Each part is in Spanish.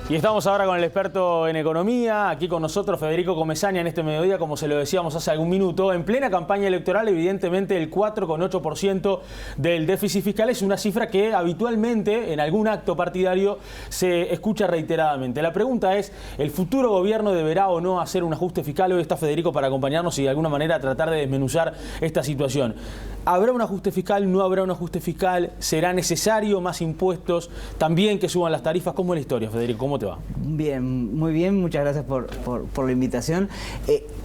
Y estamos ahora con el experto en economía, aquí con nosotros Federico Comesaña en este mediodía, como se lo decíamos hace algún minuto. En plena campaña electoral, evidentemente el 4,8% del déficit fiscal es una cifra que habitualmente en algún acto partidario se escucha reiteradamente. La pregunta es, ¿el futuro gobierno deberá o no hacer un ajuste fiscal? Hoy está Federico para acompañarnos y de alguna manera tratar de desmenuzar esta situación. ¿Habrá un ajuste fiscal? ¿No habrá un ajuste fiscal? ¿Será necesario más impuestos? ¿También que suban las tarifas? ¿Cómo es la historia, Federico? ¿Cómo te va? Bien, muy bien. Muchas gracias por la invitación.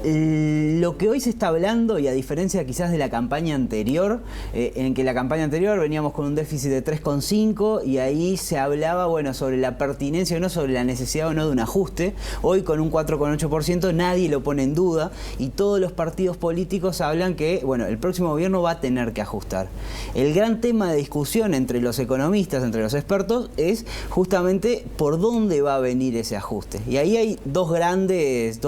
Lo que hoy se está hablando, y a diferencia quizás de la campaña anterior, en que la campaña anterior veníamos con un déficit de 3,5 y ahí se hablaba, bueno, sobre la pertinencia o no, sobre la necesidad o no de un ajuste. Hoy con un 4,8% nadie lo pone en duda y todos los partidos políticos hablan que, bueno, el próximo gobierno va a tener que ajustar. El gran tema de discusión entre los economistas, entre los expertos, es justamente por dónde va a venir ese ajuste. Y ahí hay dos grandes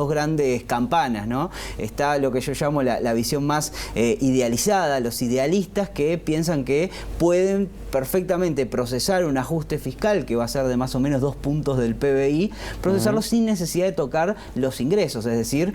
campanas, ¿no? Está lo que yo llamo la visión más idealizada, los idealistas que piensan que pueden perfectamente procesar un ajuste fiscal que va a ser de más o menos 2 puntos del PBI, procesarlo sin necesidad de tocar los ingresos, es decir,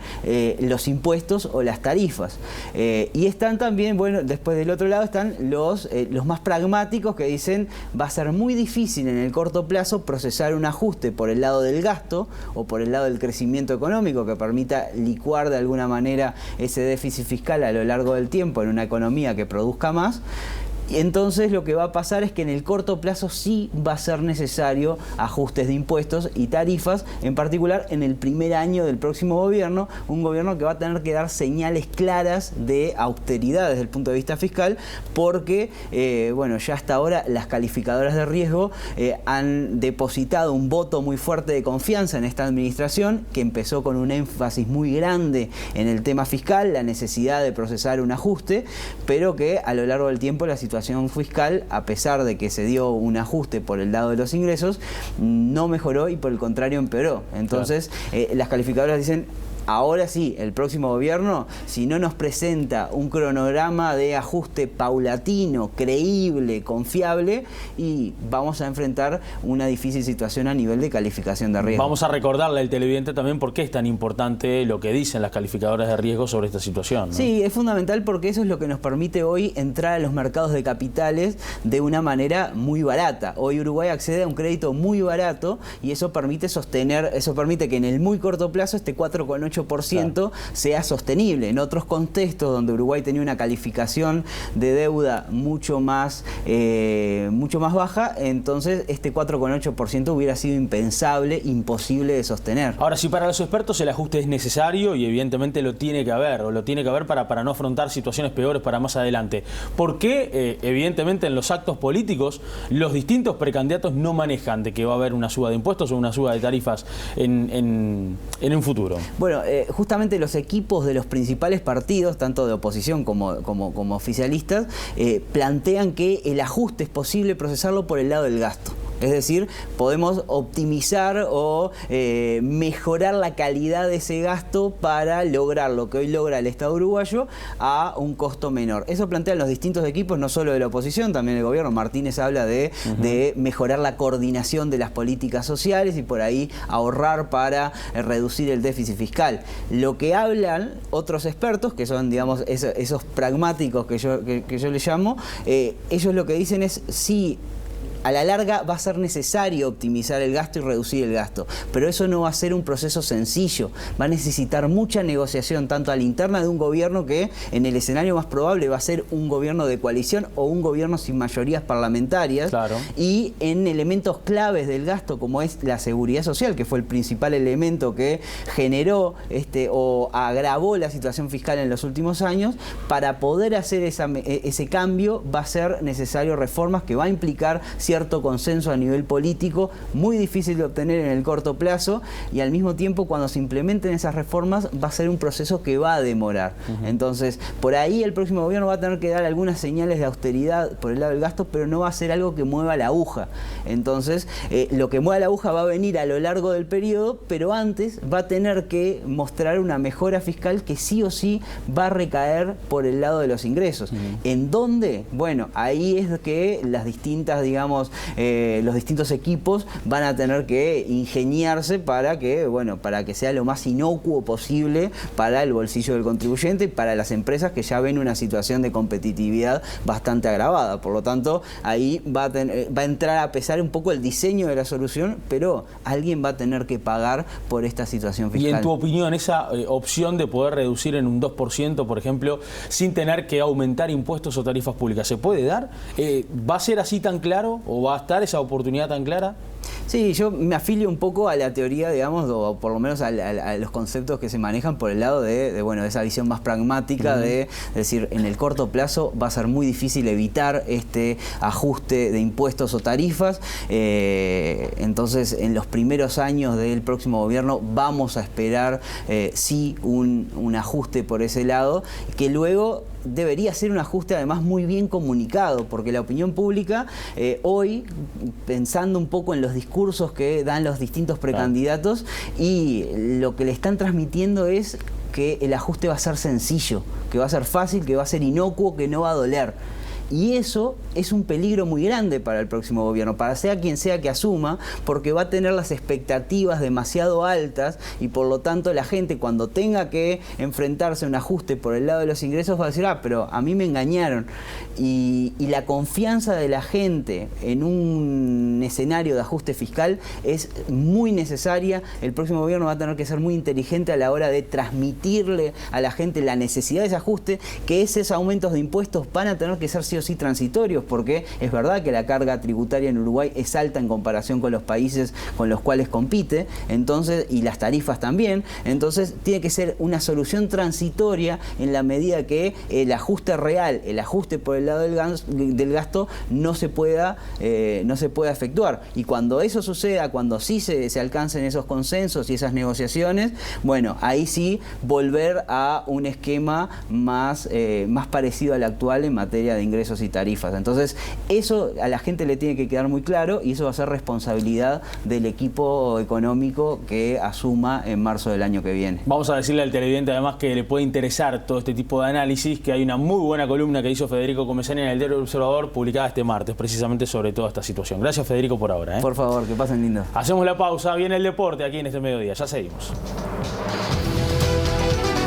los impuestos o las tarifas. Y están también, bueno, después del otro lado están los más pragmáticos que dicen va a ser muy difícil en el corto plazo procesar un ajuste por el lado del gasto o por el lado del crecimiento económico que permita licuar de alguna manera ese déficit fiscal a lo largo del tiempo en una economía que produzca más. Y entonces lo que va a pasar es que en el corto plazo sí va a ser necesario ajustes de impuestos y tarifas, en particular en el primer año del próximo gobierno, un gobierno que va a tener que dar señales claras de austeridad desde el punto de vista fiscal, porque bueno, ya hasta ahora las calificadoras de riesgo han depositado un voto muy fuerte de confianza en esta administración, que empezó con un énfasis muy grande en el tema fiscal, la necesidad de procesar un ajuste, pero que a lo largo del tiempo la situación fiscal, a pesar de que se dio un ajuste por el lado de los ingresos, no mejoró y por el contrario empeoró. Entonces, las calificadoras dicen, ahora sí, el próximo gobierno, si no nos presenta un cronograma de ajuste paulatino, creíble, confiable, y vamos a enfrentar una difícil situación a nivel de calificación de riesgo. Vamos a recordarle al televidente también por qué es tan importante lo que dicen las calificadoras de riesgo sobre esta situación, ¿no? Sí, es fundamental porque eso es lo que nos permite hoy entrar a los mercados de capitales de una manera muy barata. Hoy Uruguay accede a un crédito muy barato y eso permite sostener, eso permite que en el muy corto plazo este 4,8% sea sostenible. En otros contextos donde Uruguay tenía una calificación de deuda mucho más baja, entonces este 4,8% hubiera sido impensable, imposible de sostener. Ahora, si para los expertos el ajuste es necesario y evidentemente lo tiene que haber, o lo tiene que haber para no afrontar situaciones peores para más adelante, ¿por qué evidentemente en los actos políticos los distintos precandidatos no manejan de que va a haber una suba de impuestos o una suba de tarifas en un futuro? Bueno, justamente los equipos de los principales partidos, tanto de oposición como oficialistas, plantean que el ajuste es posible procesarlo por el lado del gasto. Es decir, podemos optimizar o mejorar la calidad de ese gasto para lograr lo que hoy logra el Estado uruguayo a un costo menor. Eso plantean los distintos equipos, no solo de la oposición, también el gobierno. Martínez habla de mejorar la coordinación de las políticas sociales y por ahí ahorrar para reducir el déficit fiscal. Lo que hablan otros expertos, que son, digamos, esos pragmáticos que yo les llamo, ellos lo que dicen es sí, a la larga va a ser necesario optimizar el gasto y reducir el gasto, pero eso no va a ser un proceso sencillo, va a necesitar mucha negociación tanto a la interna de un gobierno que en el escenario más probable va a ser un gobierno de coalición o un gobierno sin mayorías parlamentarias, claro, y en elementos claves del gasto como es la seguridad social, que fue el principal elemento que generó o agravó la situación fiscal en los últimos años. Para poder hacer ese cambio va a ser necesario reformas que va a implicar cierto consenso a nivel político, muy difícil de obtener en el corto plazo, y al mismo tiempo cuando se implementen esas reformas va a ser un proceso que va a demorar. Entonces, por ahí el próximo gobierno va a tener que dar algunas señales de austeridad por el lado del gasto, pero no va a ser algo que mueva la aguja. Entonces, lo que mueva la aguja va a venir a lo largo del periodo, pero antes va a tener que mostrar una mejora fiscal que sí o sí va a recaer por el lado de los ingresos. ¿En dónde? Bueno, ahí es que las distintas, digamos, gobiernos, los distintos equipos van a tener que ingeniarse para que, bueno, para que sea lo más inocuo posible para el bolsillo del contribuyente y para las empresas que ya ven una situación de competitividad bastante agravada. Por lo tanto, ahí va a entrar a pesar un poco el diseño de la solución, pero alguien va a tener que pagar por esta situación fiscal. Y en tu opinión, esa opción de poder reducir en un 2%, por ejemplo, sin tener que aumentar impuestos o tarifas públicas, ¿se puede dar? ¿Va a ser así tan claro o va a estar esa oportunidad tan clara? Sí, yo me afilio un poco a la teoría, digamos, o por lo menos a los conceptos que se manejan por el lado de esa visión más pragmática de decir, en el corto plazo va a ser muy difícil evitar este ajuste de impuestos o tarifas. Entonces, en los primeros años del próximo gobierno vamos a esperar sí un ajuste por ese lado, que luego debería ser un ajuste además muy bien comunicado, porque la opinión pública hoy, pensando un poco en los discursos que dan los distintos precandidatos, y lo que le están transmitiendo es que el ajuste va a ser sencillo, que va a ser fácil, que va a ser inocuo, que no va a doler. Y eso es un peligro muy grande para el próximo gobierno, para sea quien sea que asuma, porque va a tener las expectativas demasiado altas y por lo tanto la gente, cuando tenga que enfrentarse a un ajuste por el lado de los ingresos, va a decir, pero a mí me engañaron. Y la confianza de la gente en un escenario de ajuste fiscal es muy necesaria. El próximo gobierno va a tener que ser muy inteligente a la hora de transmitirle a la gente la necesidad de ese ajuste, que esos aumentos de impuestos van a tener que ser sí o sí transitorios, porque es verdad que la carga tributaria en Uruguay es alta en comparación con los países con los cuales compite, entonces, y las tarifas también. Entonces tiene que ser una solución transitoria en la medida que el ajuste real, el ajuste por el lado del gasto no se pueda efectuar. Y cuando eso suceda, cuando sí se alcancen esos consensos y esas negociaciones, bueno, ahí sí volver a un esquema más parecido al actual en materia de ingresos y tarifas. Entonces, eso a la gente le tiene que quedar muy claro y eso va a ser responsabilidad del equipo económico que asuma en marzo del año que viene. Vamos a decirle al televidente además que le puede interesar todo este tipo de análisis, que hay una muy buena columna que hizo Federico Comesaña en el Diario del Observador, publicada este martes, precisamente sobre toda esta situación. Gracias, Federico, por ahora. Por favor, que pasen lindo. Hacemos la pausa, viene el deporte aquí en este mediodía, ya seguimos.